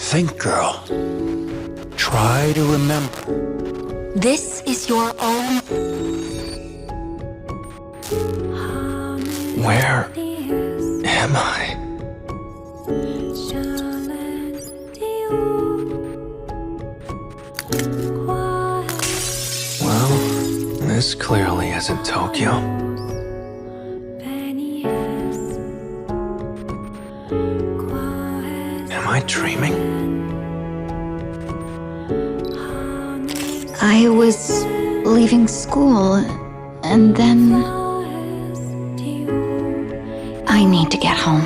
Think, girl. Try to remember. This is your own... Where am I? Well, this clearly isn't Tokyo. Am I dreaming? I was leaving school, and then... I need to get home.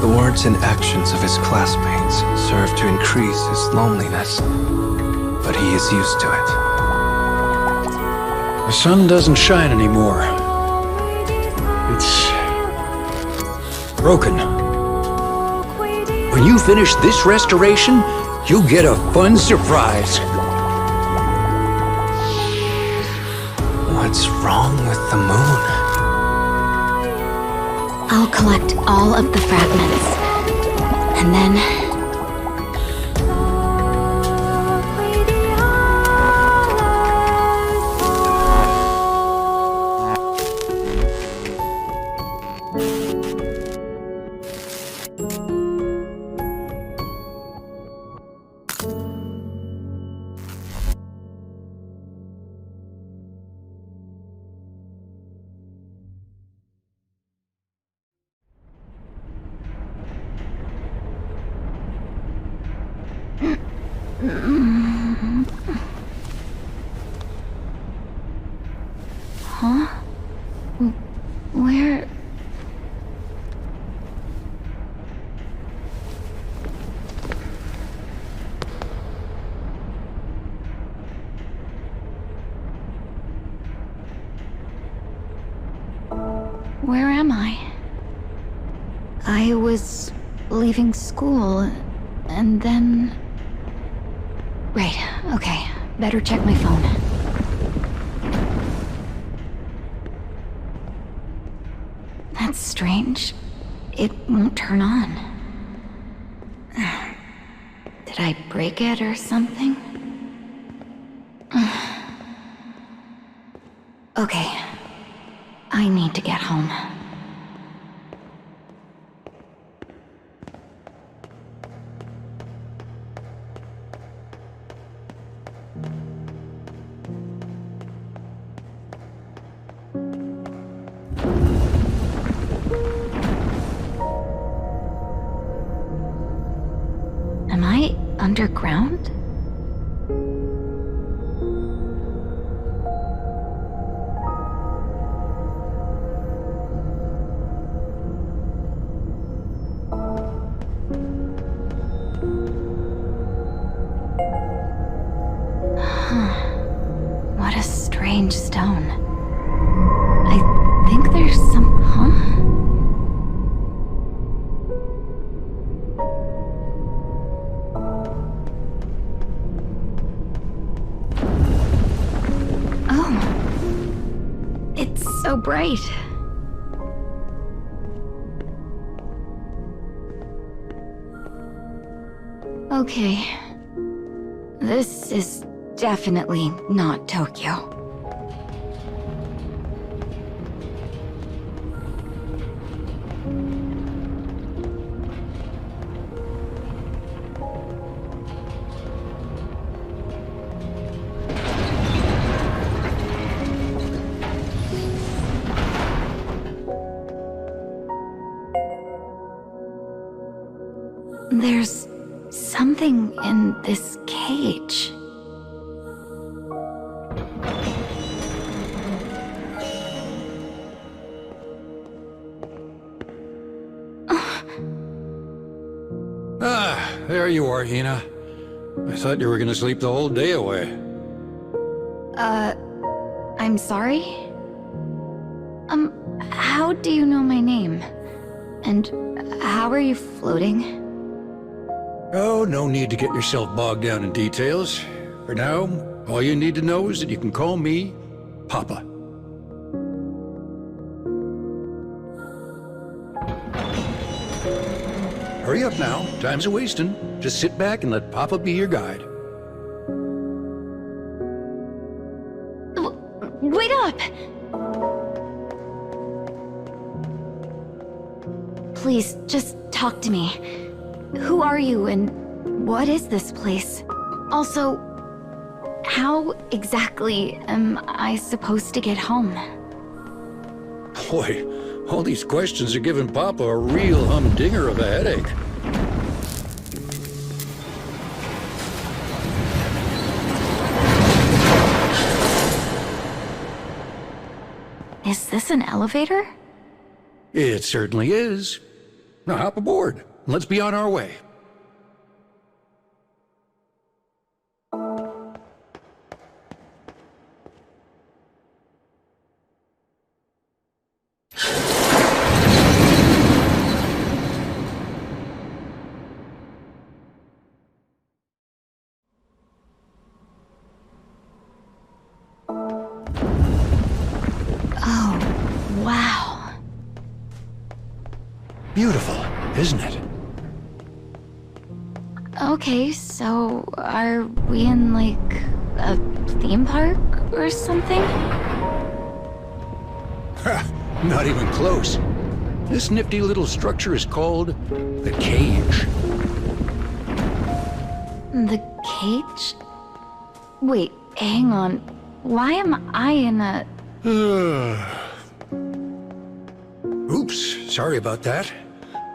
The words and actions of his classmates serve to increase his loneliness, but he is used to it. The sun doesn't shine anymore. It's broken. When you finish this restoration, you'll get a fun surprise. What's wrong with the moon? I'll collect all of the fragments, and then... Huh? Where... Where am I? I was leaving school, and then... Right, okay. Better check my phone. That's strange. It won't turn on. Did I break it or something? Okay. I need to get home. Am I underground? What a strange stone. I think there's some... Oh. It's so bright. Okay. This is definitely not Tokyo. There's something in this cage. There you are, Hina. I thought you were gonna sleep the whole day away. I'm sorry? How do you know my name? And how are you floating? Oh, no need to get yourself bogged down in details. For now, all you need to know is that you can call me Papa. Hurry up now. Time's a-wasting. Just sit back and let Papa be your guide. Wait up! Please, just talk to me. Who are you and what is this place? Also, how exactly am I supposed to get home? Boy, all these questions are giving Papa a real humdinger of a headache. Is this an elevator? It certainly is. Now hop aboard. Let's be on our way. Oh, wow. Beautiful, isn't it? Okay, so are we in, like, a theme park or something? Ha! Not even close. This nifty little structure is called the cage. The cage? Wait, hang on. Why am I in a... Oops, sorry about that.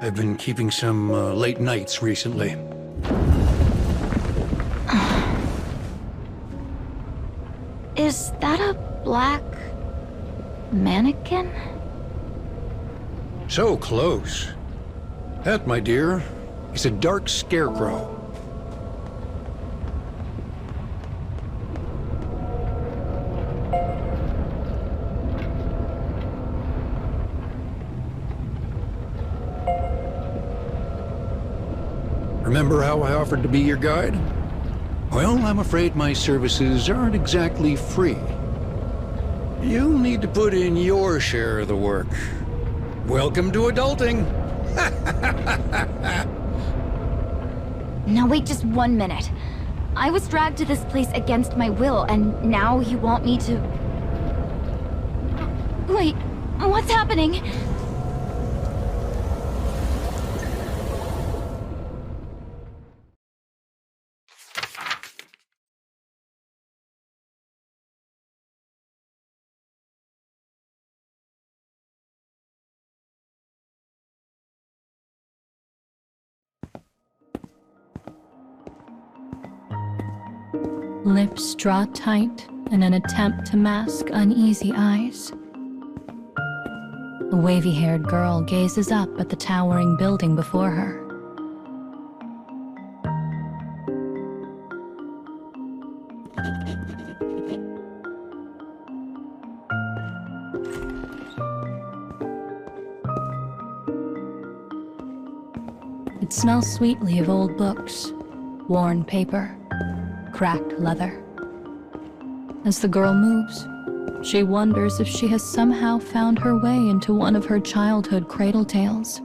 I've been keeping some late nights recently. Is that a black mannequin? So close. That, my dear, is a dark scarecrow. Remember how I offered to be your guide? Well, I'm afraid my services aren't exactly free. You'll need to put in your share of the work. Welcome to adulting! Now wait just 1 minute. I was dragged to this place against my will, and now you want me to... Wait, what's happening? Lips draw tight in an attempt to mask uneasy eyes. A wavy-haired girl gazes up at the towering building before her. It smells sweetly of old books, worn paper, cracked leather. As the girl moves, she wonders if she has somehow found her way into one of her childhood cradle tales.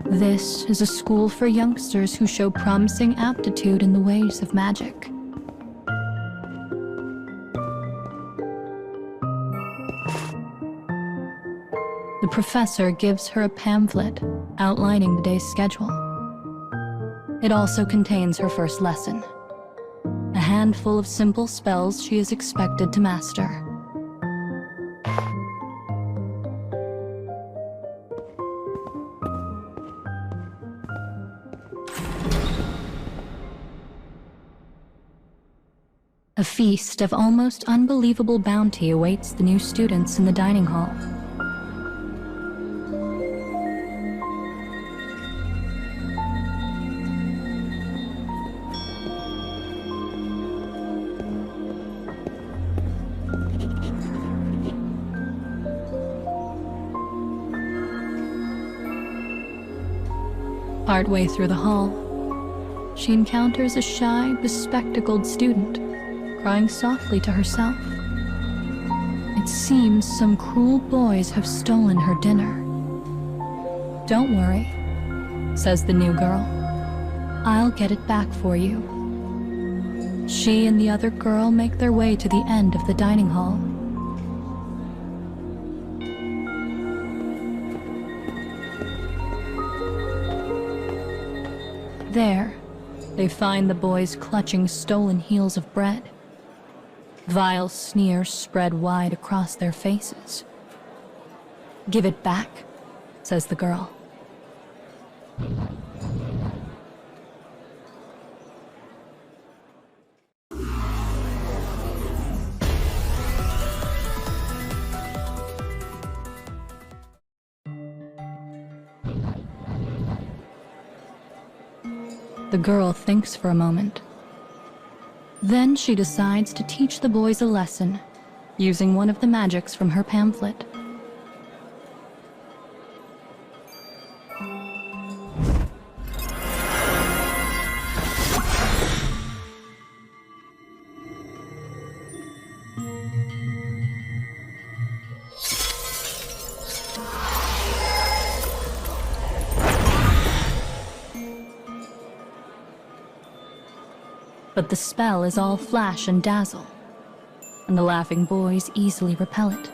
This is a school for youngsters who show promising aptitude in the ways of magic. The professor gives her a pamphlet outlining the day's schedule. It also contains her first lesson, a handful of simple spells she is expected to master. A feast of almost unbelievable bounty awaits the new students in the dining hall. Partway through the hall, she encounters a shy, bespectacled student, crying softly to herself. It seems some cruel boys have stolen her dinner. Don't worry, says the new girl. I'll get it back for you. She and the other girl make their way to the end of the dining hall. There, they find the boys clutching stolen heels of bread. Vile sneers spread wide across their faces. Give it back, says the girl. The girl thinks for a moment. Then she decides to teach the boys a lesson, using one of the magics from her pamphlet. But the spell is all flash and dazzle, and the laughing boys easily repel it.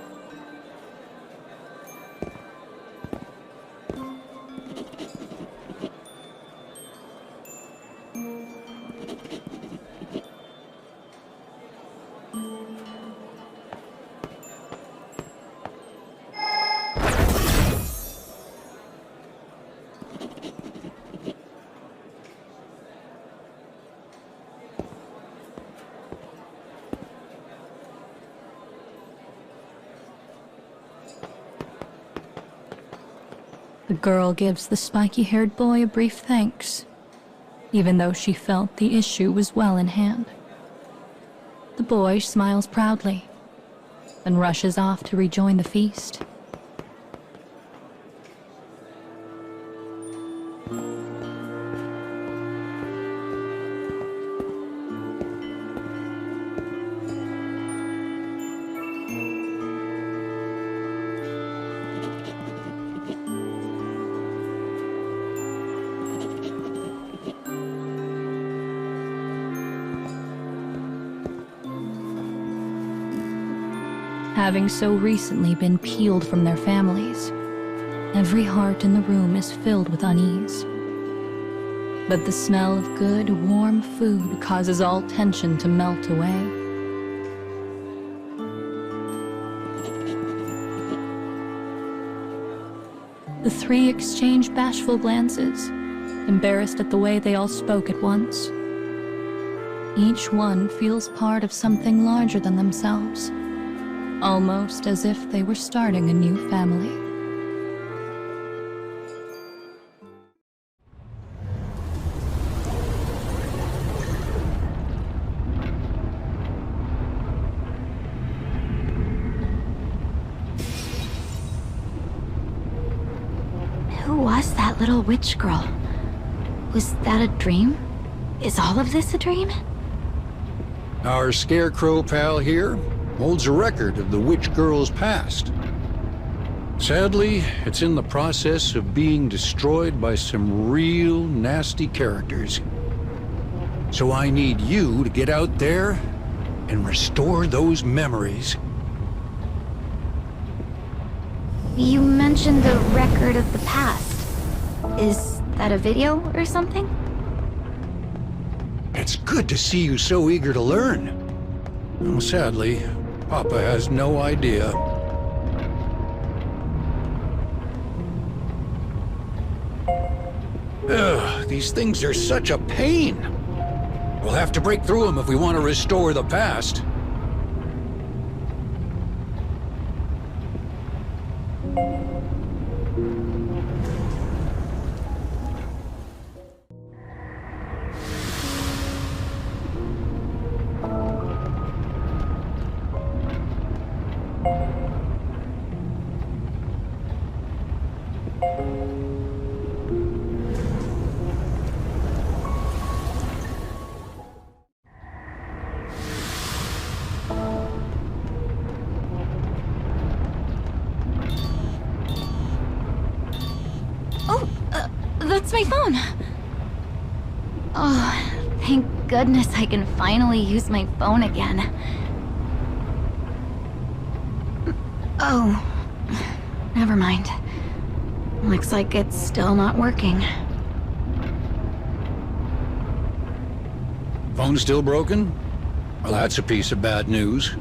The girl gives the spiky-haired boy a brief thanks, even though she felt the issue was well in hand. The boy smiles proudly, and rushes off to rejoin the feast. Having so recently been peeled from their families, every heart in the room is filled with unease. But the smell of good, warm food causes all tension to melt away. The three exchange bashful glances, embarrassed at the way they all spoke at once. Each one feels part of something larger than themselves, almost as if they were starting a new family. Who was that little witch girl? Was that a dream? Is all of this a dream? Our scarecrow pal here holds a record of the witch girl's past. Sadly, it's in the process of being destroyed by some real nasty characters. So I need you to get out there and restore those memories. You mentioned the record of the past. Is that a video or something? It's good to see you so eager to learn. Well, sadly, Papa has no idea. Ugh, these things are such a pain. We'll have to break through them if we want to restore the past. Where's my phone? Oh, thank goodness I can finally use my phone again. Oh, never mind. Looks like it's still not working. Phone still broken? Well, that's a piece of bad news.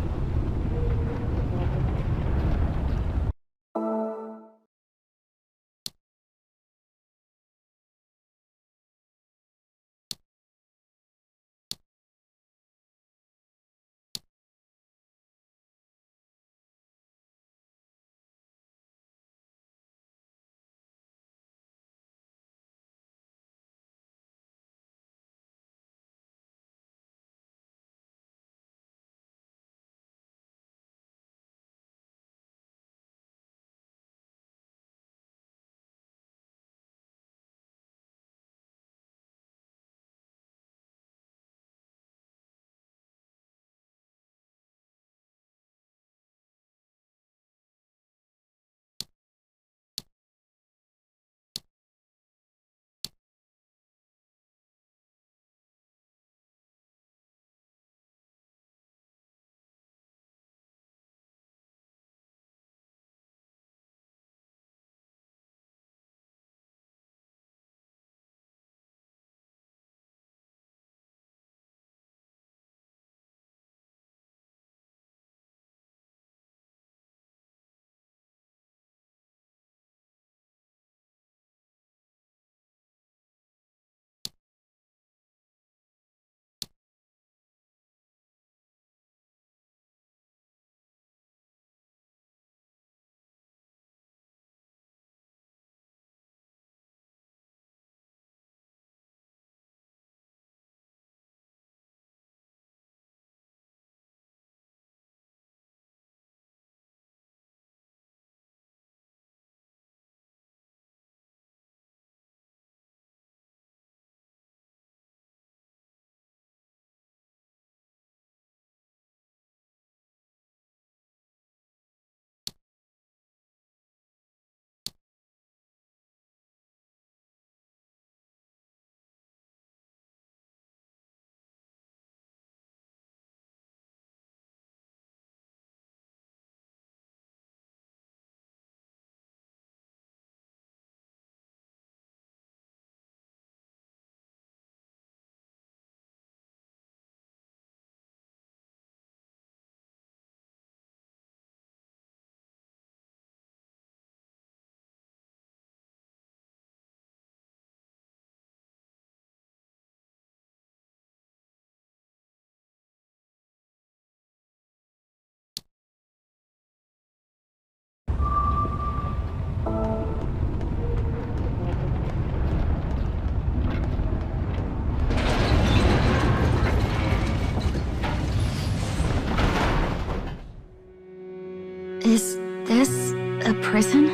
Is this a prison?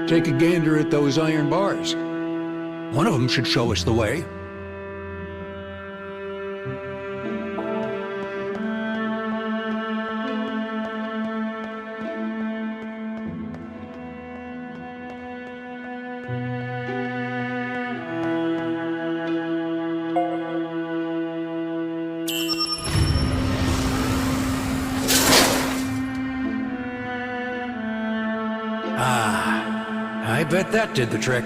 Take a gander at those iron bars. One of them should show us the way. I bet that did the trick.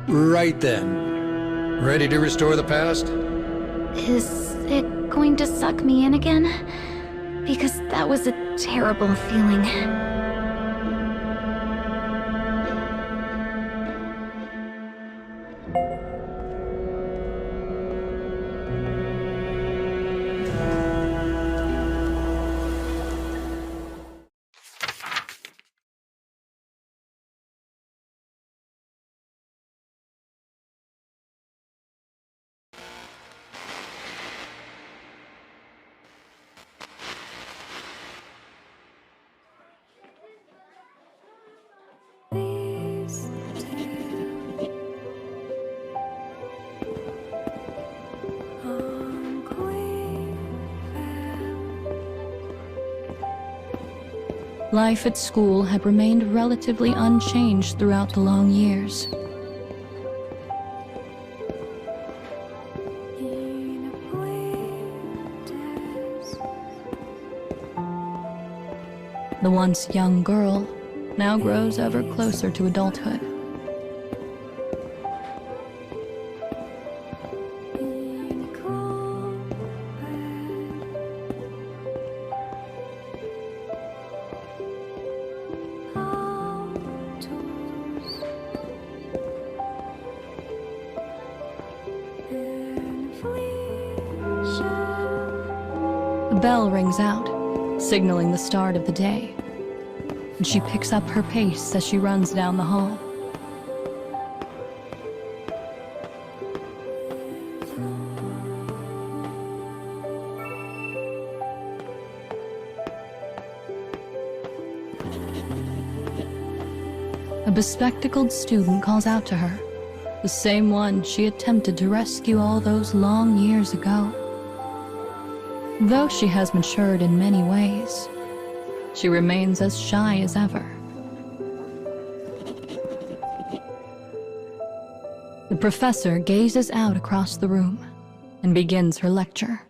Right then. Ready to restore the past? Is it going to suck me in again? Because that was a terrible feeling. Life at school had remained relatively unchanged throughout the long years. The once young girl now grows ever closer to adulthood. The bell rings out, signaling the start of the day, and she picks up her pace as she runs down the hall. A bespectacled student calls out to her, the same one she attempted to rescue all those long years ago. Though she has matured in many ways, she remains as shy as ever. The professor gazes out across the room and begins her lecture.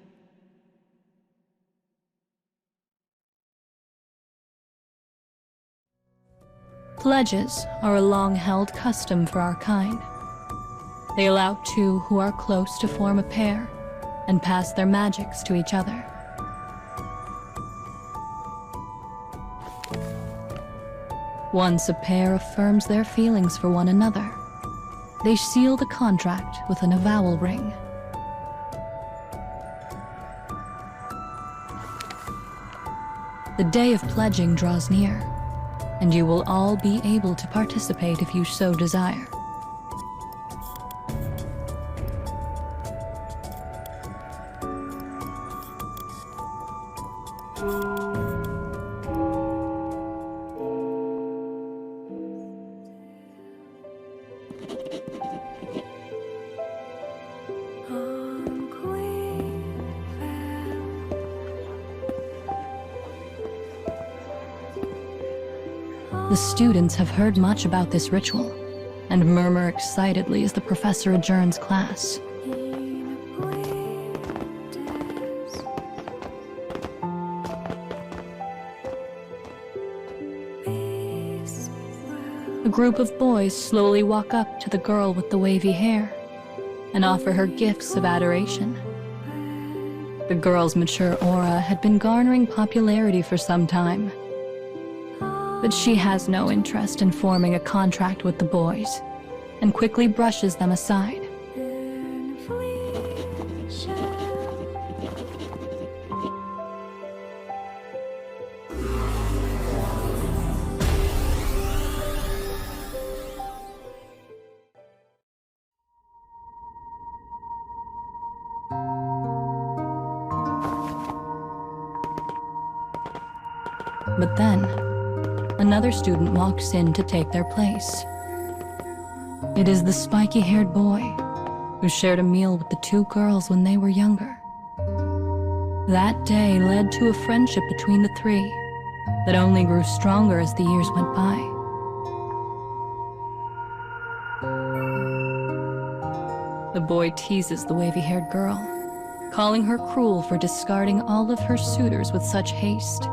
Pledges are a long-held custom for our kind. They allow two who are close to form a pair and pass their magics to each other. Once a pair affirms their feelings for one another, they seal the contract with an avowal ring. The day of pledging draws near, and you will all be able to participate if you so desire. The students have heard much about this ritual and murmur excitedly as the professor adjourns class. A group of boys slowly walk up to the girl with the wavy hair and offer her gifts of adoration. The girl's mature aura had been garnering popularity for some time, but she has no interest in forming a contract with the boys and quickly brushes them aside. But then, another student walks in to take their place. It is the spiky-haired boy who shared a meal with the two girls when they were younger. That day led to a friendship between the three that only grew stronger as the years went by. The boy teases the wavy-haired girl, calling her cruel for discarding all of her suitors with such haste.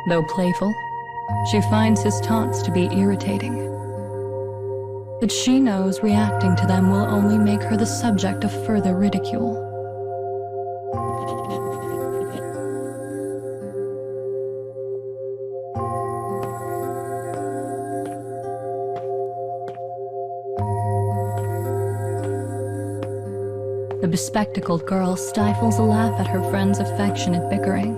Though playful, she finds his taunts to be irritating. But she knows reacting to them will only make her the subject of further ridicule. The bespectacled girl stifles a laugh at her friend's affectionate bickering.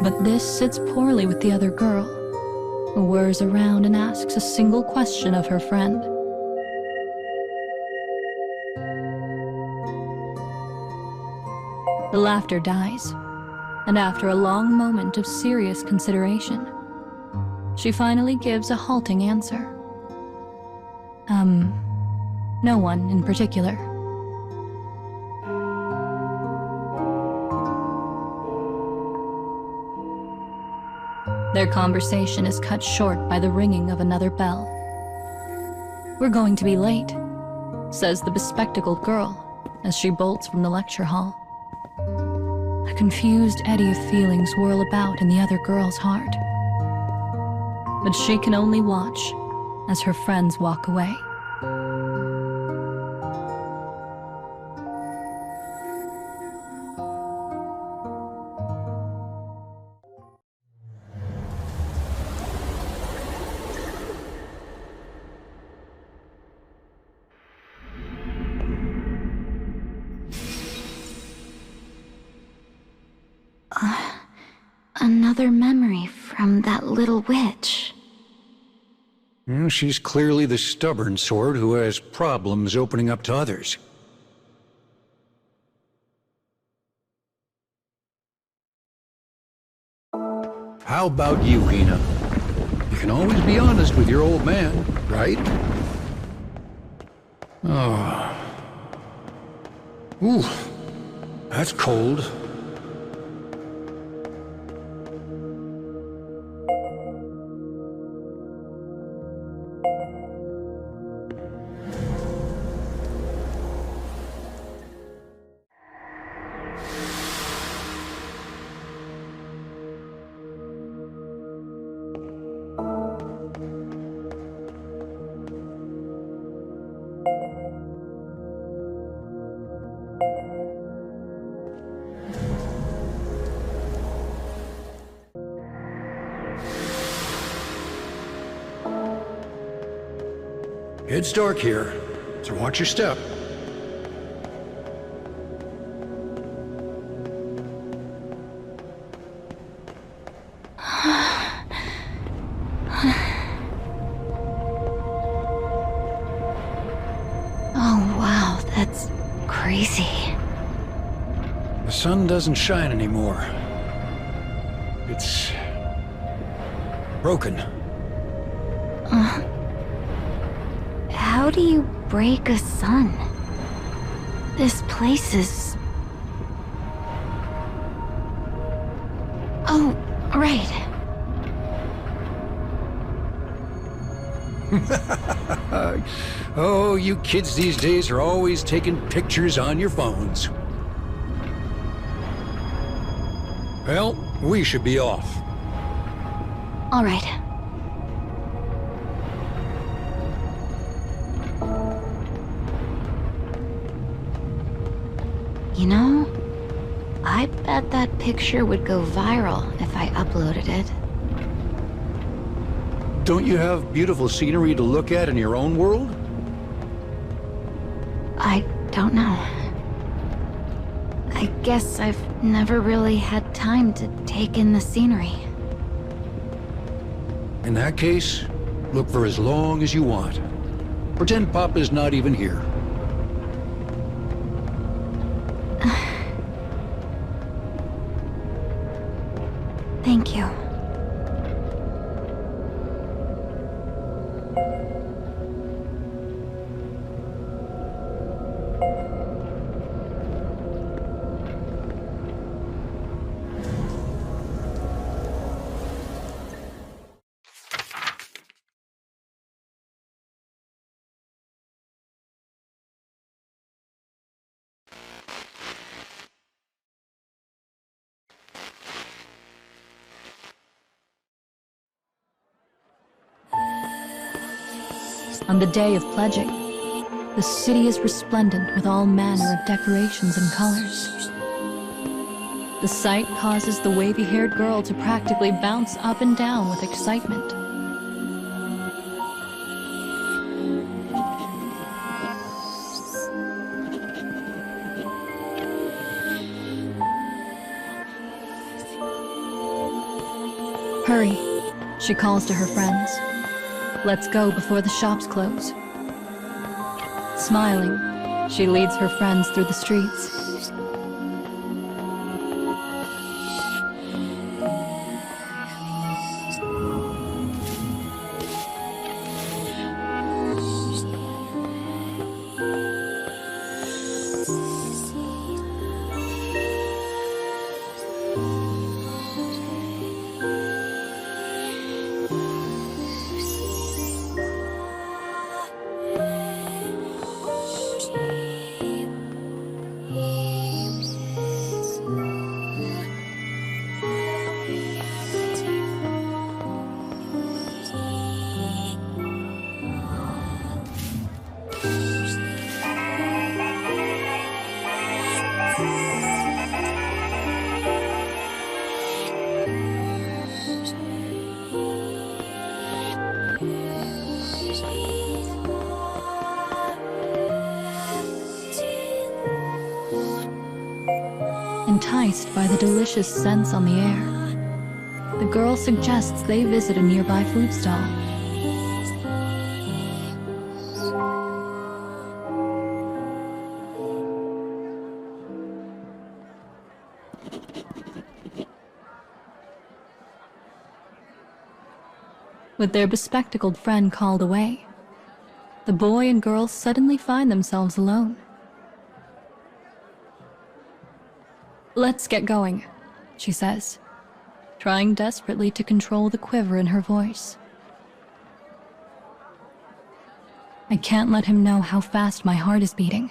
But this sits poorly with the other girl, who whirs around and asks a single question of her friend. The laughter dies, and after a long moment of serious consideration, she finally gives a halting answer. No one in particular. Their conversation is cut short by the ringing of another bell. "We're going to be late," says the bespectacled girl as she bolts from the lecture hall. A confused eddy of feelings whirl about in the other girl's heart. But she can only watch as her friends walk away. Another memory from that little witch. She's clearly the stubborn sort who has problems opening up to others. How about you, Hina? You can always be honest with your old man, right? Oh. Ooh, that's cold. It's dark here, so watch your step. Oh wow, that's crazy. The sun doesn't shine anymore. It's broken. How do you break a sun? This place is... Oh, right. Oh, you kids these days are always taking pictures on your phones. Well, we should be off. All right. You know, I bet that picture would go viral if I uploaded it. Don't you have beautiful scenery to look at in your own world? I don't know. I guess I've never really had time to take in the scenery. In that case, look for as long as you want. Pretend Papa's not even here. Thank you. On the day of pledging, the city is resplendent with all manner of decorations and colors. The sight causes the wavy-haired girl to practically bounce up and down with excitement. Hurry, she calls to her friends. Let's go before the shops close. Smiling, she leads her friends through the streets. enticed by the delicious scents on the air. The girl suggests they visit a nearby food stall. With their bespectacled friend called away, the boy and girl suddenly find themselves alone. "Let's get going," she says, trying desperately to control the quiver in her voice. "I can't let him know how fast my heart is beating."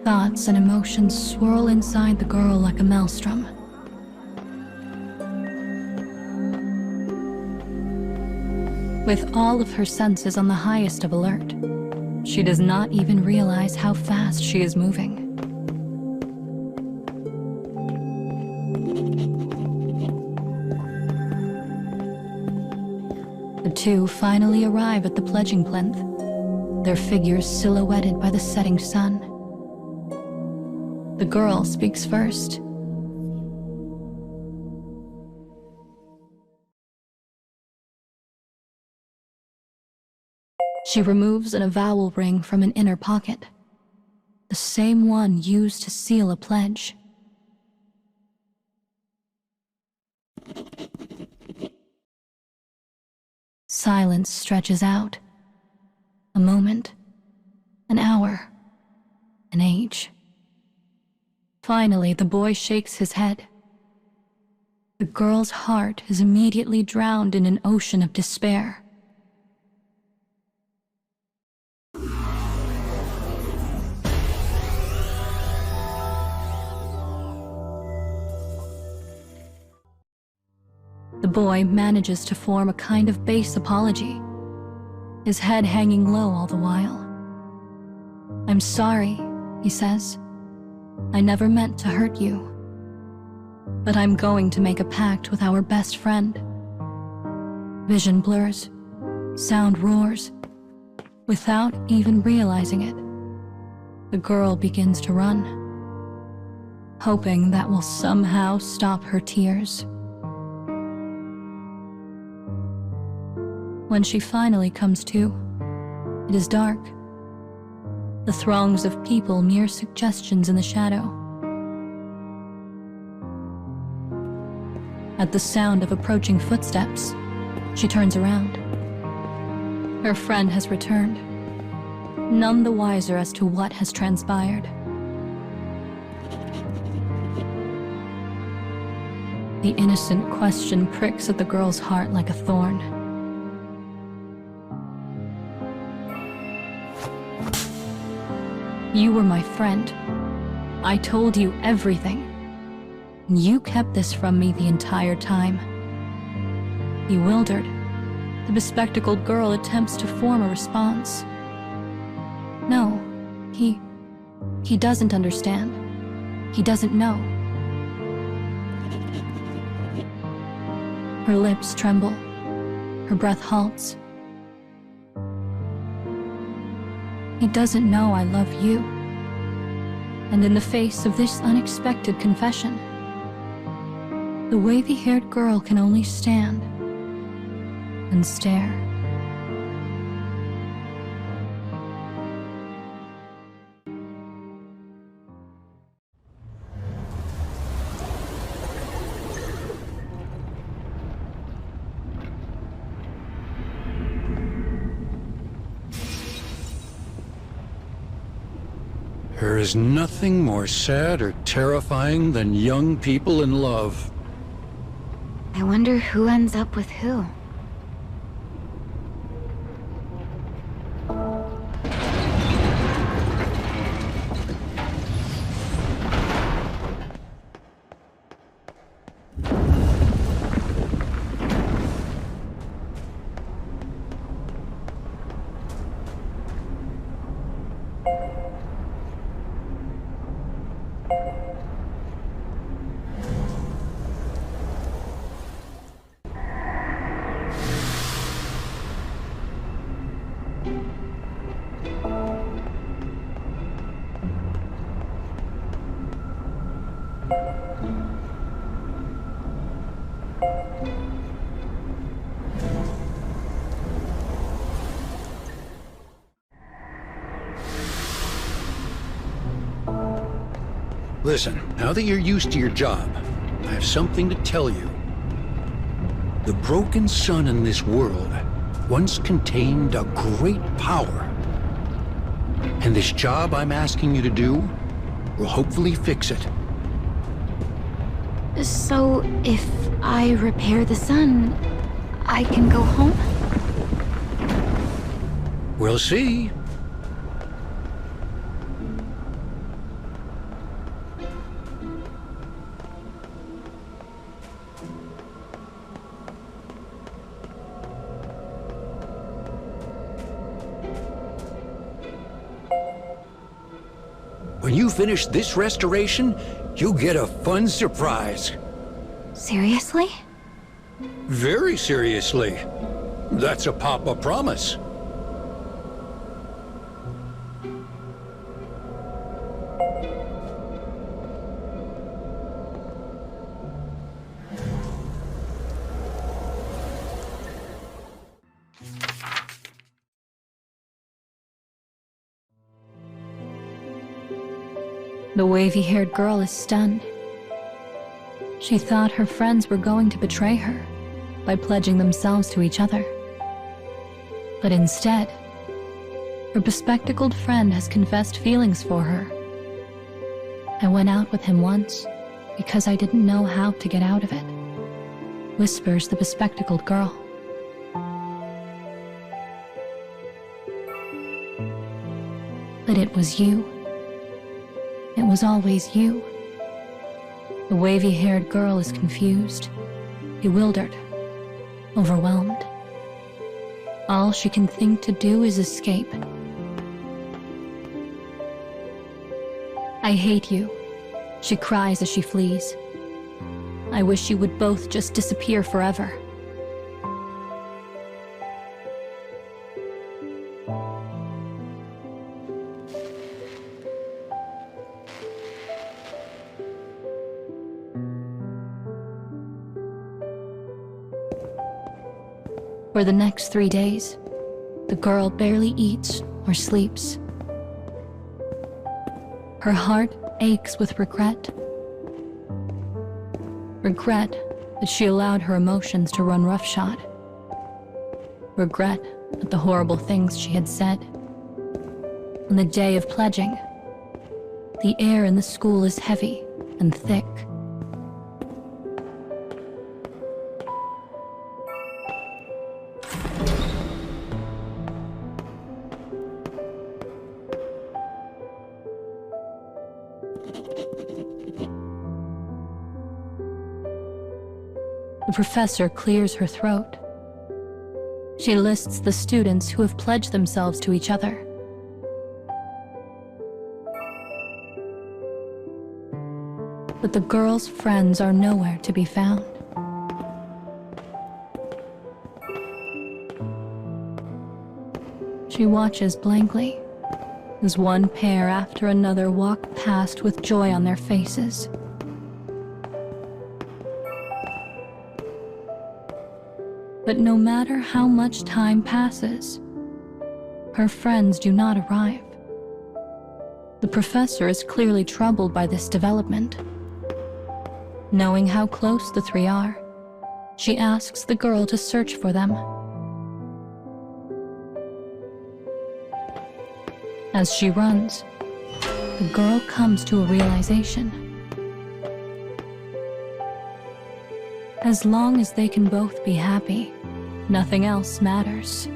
Thoughts and emotions swirl inside the girl like a maelstrom. With all of her senses on the highest of alert, she does not even realize how fast she is moving. The two finally arrive at the pledging plinth, their figures silhouetted by the setting sun. The girl speaks first. She removes an avowal ring from an inner pocket, the same one used to seal a pledge. Silence stretches out. A moment, an hour, an age. Finally, the boy shakes his head. The girl's heart is immediately drowned in an ocean of despair. The boy manages to form a kind of base apology, his head hanging low all the while. "I'm sorry," he says. "I never meant to hurt you. But I'm going to make a pact with our best friend." Vision blurs, sound roars. Without even realizing it, the girl begins to run, hoping that will somehow stop her tears. When she finally comes to, it is dark. The throngs of people mere suggestions in the shadow. At the sound of approaching footsteps, she turns around. Her friend has returned, none the wiser as to what has transpired. The innocent question pricks at the girl's heart like a thorn. "You were my friend. I told you everything. You kept this from me the entire time." Bewildered, the bespectacled girl attempts to form a response. No, he doesn't understand. He doesn't know. Her lips tremble. Her breath halts. "He doesn't know I love you." And in the face of this unexpected confession, the wavy-haired girl can only stand and stare. There is nothing more sad or terrifying than young people in love. I wonder who ends up with who. Listen, now that you're used to your job, I have something to tell you. The broken sun in this world once contained a great power. And this job I'm asking you to do will hopefully fix it. So, if I repair the sun, I can go home? We'll see. When you finish this restoration, you'll get a fun surprise. Seriously? Very seriously. That's a Papa promise. The wavy-haired girl is stunned. She thought her friends were going to betray her by pledging themselves to each other. But instead, her bespectacled friend has confessed feelings for her. I went out with him once because I didn't know how to get out of it, whispers the bespectacled girl. But it was you. It was always you. The wavy-haired girl is confused, bewildered, overwhelmed. All she can think to do is escape. I hate you, she cries as she flees. I wish you would both just disappear forever. For the next 3 days, the girl barely eats or sleeps. Her heart aches with regret. Regret that she allowed her emotions to run roughshod. Regret at the horrible things she had said. On the day of pledging, the air in the school is heavy and thick. The professor clears her throat. She lists the students who have pledged themselves to each other. But the girl's friends are nowhere to be found. She watches blankly as one pair after another walk past with joy on their faces. But no matter how much time passes, her friends do not arrive. The professor is clearly troubled by this development. Knowing how close the three are, she asks the girl to search for them. As she runs, the girl comes to a realization. As long as they can both be happy, nothing else matters.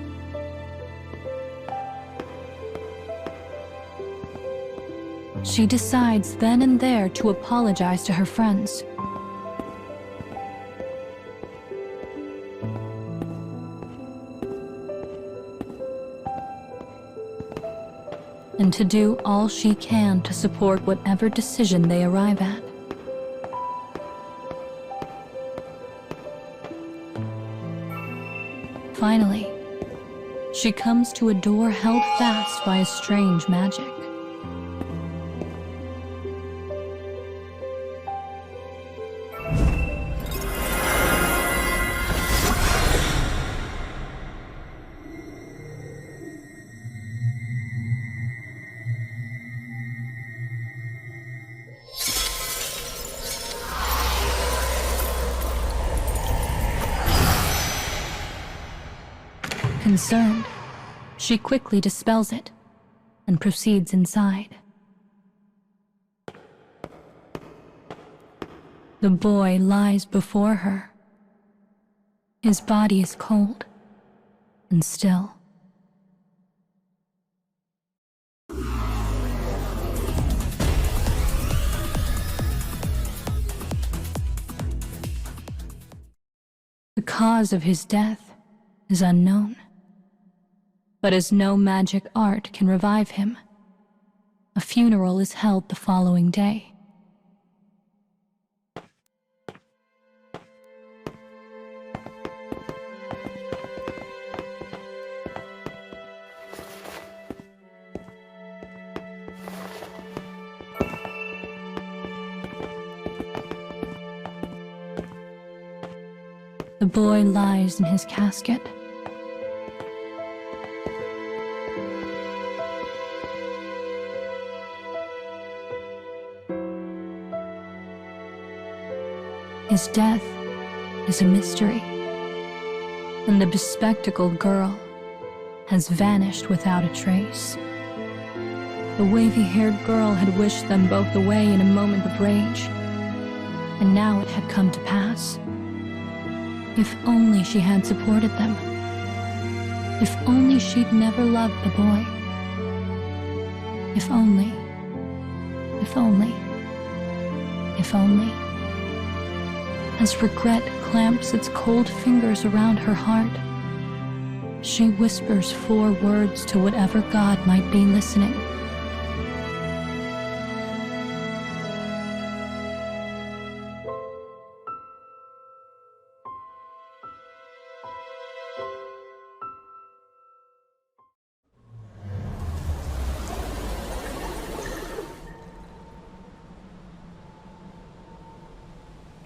She decides then and there to apologize to her friends. And to do all she can to support whatever decision they arrive at. Finally, she comes to a door held fast by a strange magic. Concerned, she quickly dispels it and proceeds inside. The boy lies before her. His body is cold and still. The cause of his death is unknown, but as no magic art can revive him, a funeral is held the following day. The boy lies in his casket. His death is a mystery, and the bespectacled girl has vanished without a trace. The wavy-haired girl had wished them both away in a moment of rage, and now it had come to pass. If only she had supported them. If only she'd never loved the boy. If only, if only, if only. As regret clamps its cold fingers around her heart, she whispers 4 words to whatever god might be listening.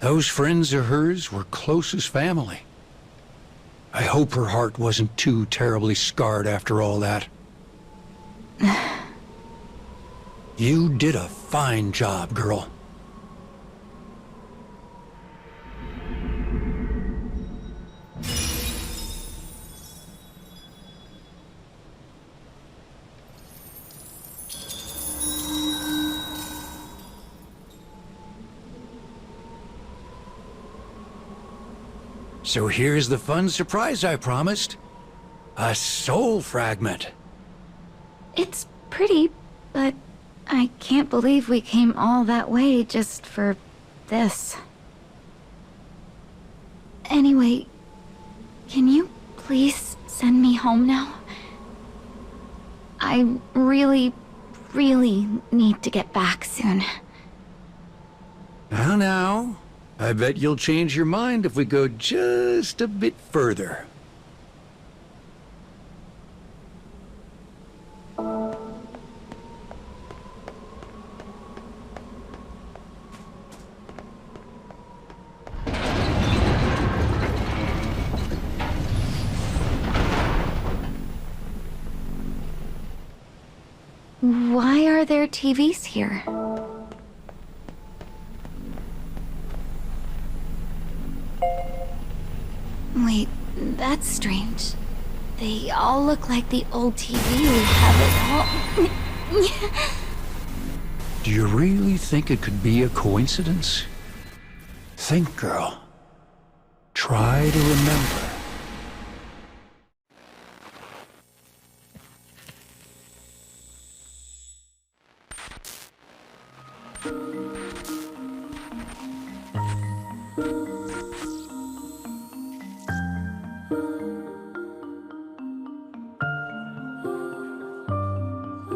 Those friends of hers were close as family. I hope her heart wasn't too terribly scarred after all that. You did a fine job, girl. So here's the fun surprise I promised. A soul fragment. It's pretty, but I can't believe we came all that way just for this. Anyway, can you please send me home now? I really need to get back soon. Now, I bet you'll change your mind if we go just a bit further. Why are there TVs here? Wait, that's strange. They all look like the old TV we have at home. Do you really think it could be a coincidence? Think, girl. Try to remember.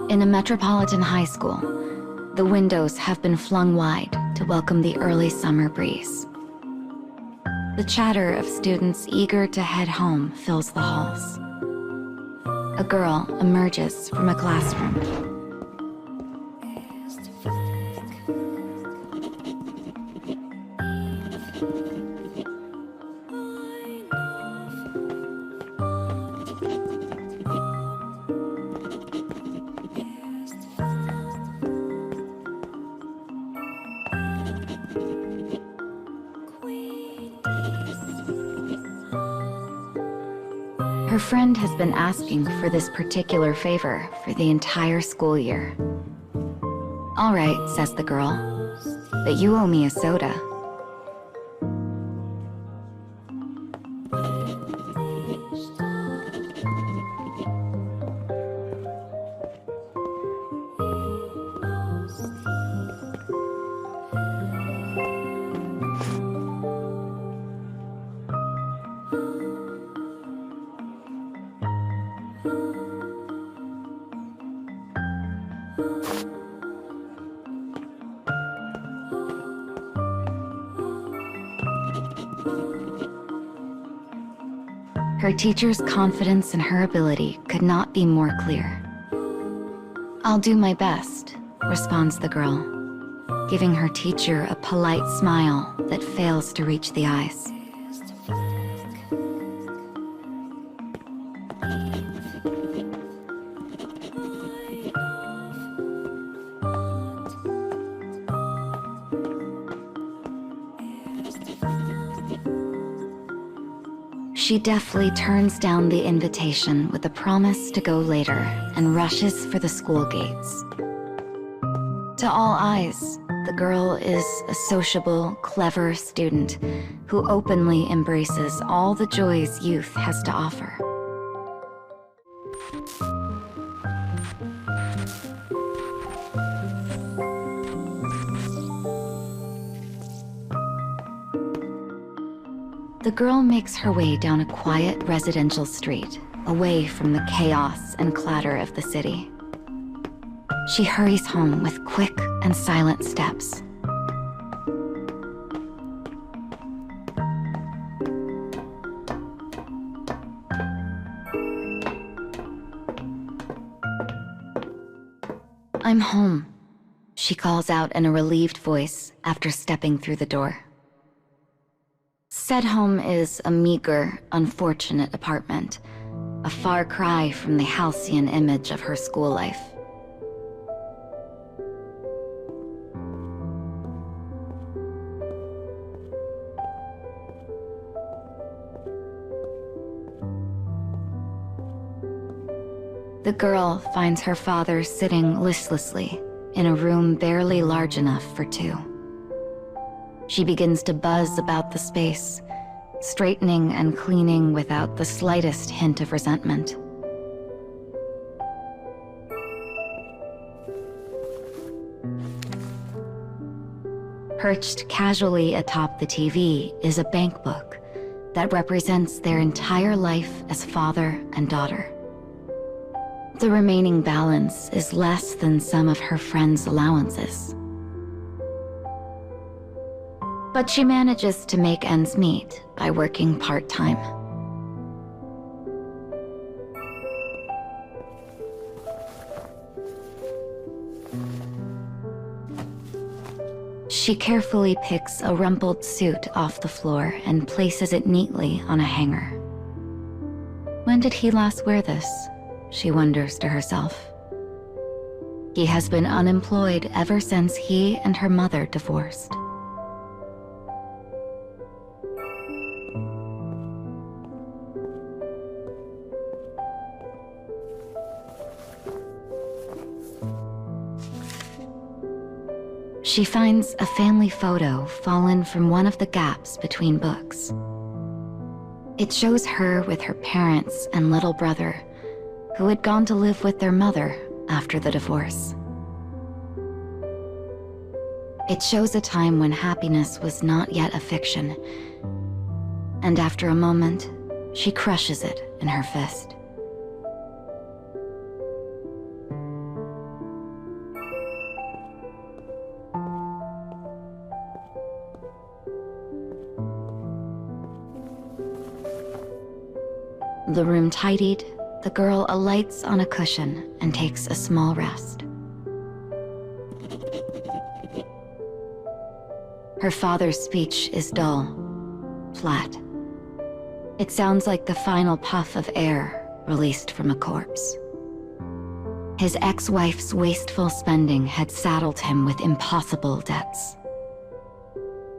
In a metropolitan high school, the windows have been flung wide to welcome the early summer breeze. The chatter of students eager to head home fills the halls. A girl emerges from a classroom. Her friend has been asking for this particular favor for the entire school year. "All right," says the girl, "but you owe me a soda." Her teacher's confidence in her ability could not be more clear. "I'll do my best," responds the girl, giving her teacher a polite smile that fails to reach the eyes. She deftly turns down the invitation with a promise to go later and rushes for the school gates. To all eyes, the girl is a sociable, clever student who openly embraces all the joys youth has to offer. The girl makes her way down a quiet residential street, away from the chaos and clatter of the city. She hurries home with quick and silent steps. "I'm home," she calls out in a relieved voice after stepping through the door. Said home is a meager, unfortunate apartment, a far cry from the halcyon image of her school life. The girl finds her father sitting listlessly in a room barely large enough for two. She begins to buzz about the space, straightening and cleaning without the slightest hint of resentment. Perched casually atop the TV is a bank book that represents their entire life as father and daughter. The remaining balance is less than some of her friends' allowances. But she manages to make ends meet by working part-time. She carefully picks a rumpled suit off the floor and places it neatly on a hanger. When did he last wear this? She wonders to herself. He has been unemployed ever since he and her mother divorced. She finds a family photo fallen from one of the gaps between books. It shows her with her parents and little brother, who had gone to live with their mother after the divorce. It shows a time when happiness was not yet a fiction, and after a moment, she crushes it in her fist. The room tidied, the girl alights on a cushion and takes a small rest. Her father's speech is dull, flat. It sounds like the final puff of air released from a corpse. His ex-wife's wasteful spending had saddled him with impossible debts.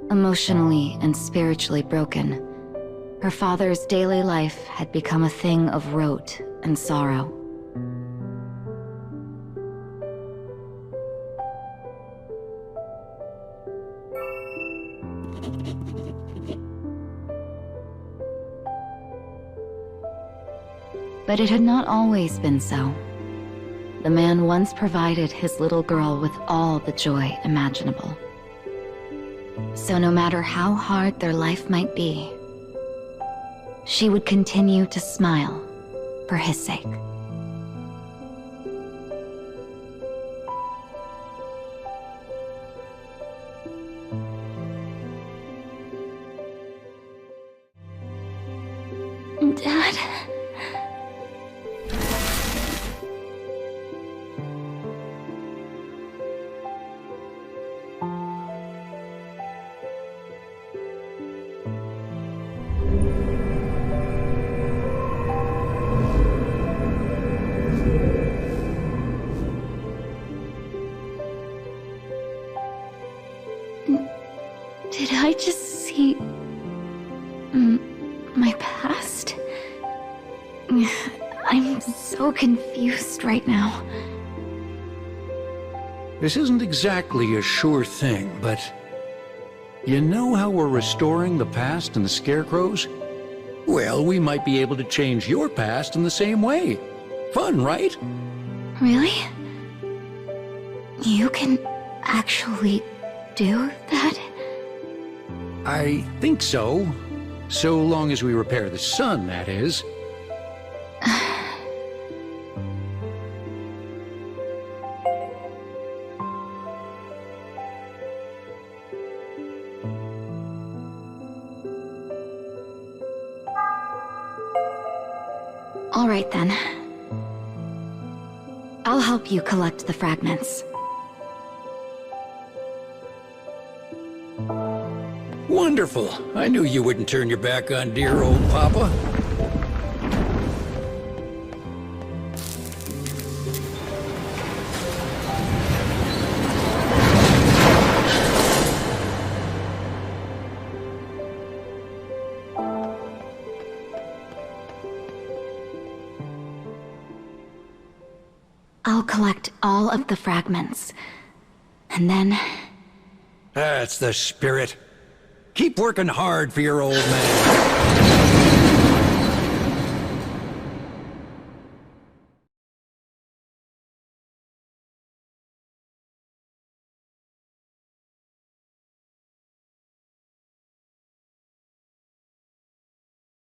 Emotionally and spiritually broken, Her father's daily life had become a thing of rote and sorrow. But it had not always been so. The man once provided his little girl with all the joy imaginable. So no matter how hard their life might be, she would continue to smile for his sake. Dad? Did I just see my past? I'm so confused right now. This isn't exactly a sure thing, but you know how we're restoring the past and the scarecrows? Well, we might be able to change your past in the same way. Fun, right? Really? You can actually do that? I think so. So long as we repair the sun, that is. All right then. I'll help you collect the fragments. Wonderful. I knew you wouldn't turn your back on dear old Papa. I'll collect all of the fragments. And then... That's the spirit. Keep working hard for your old man.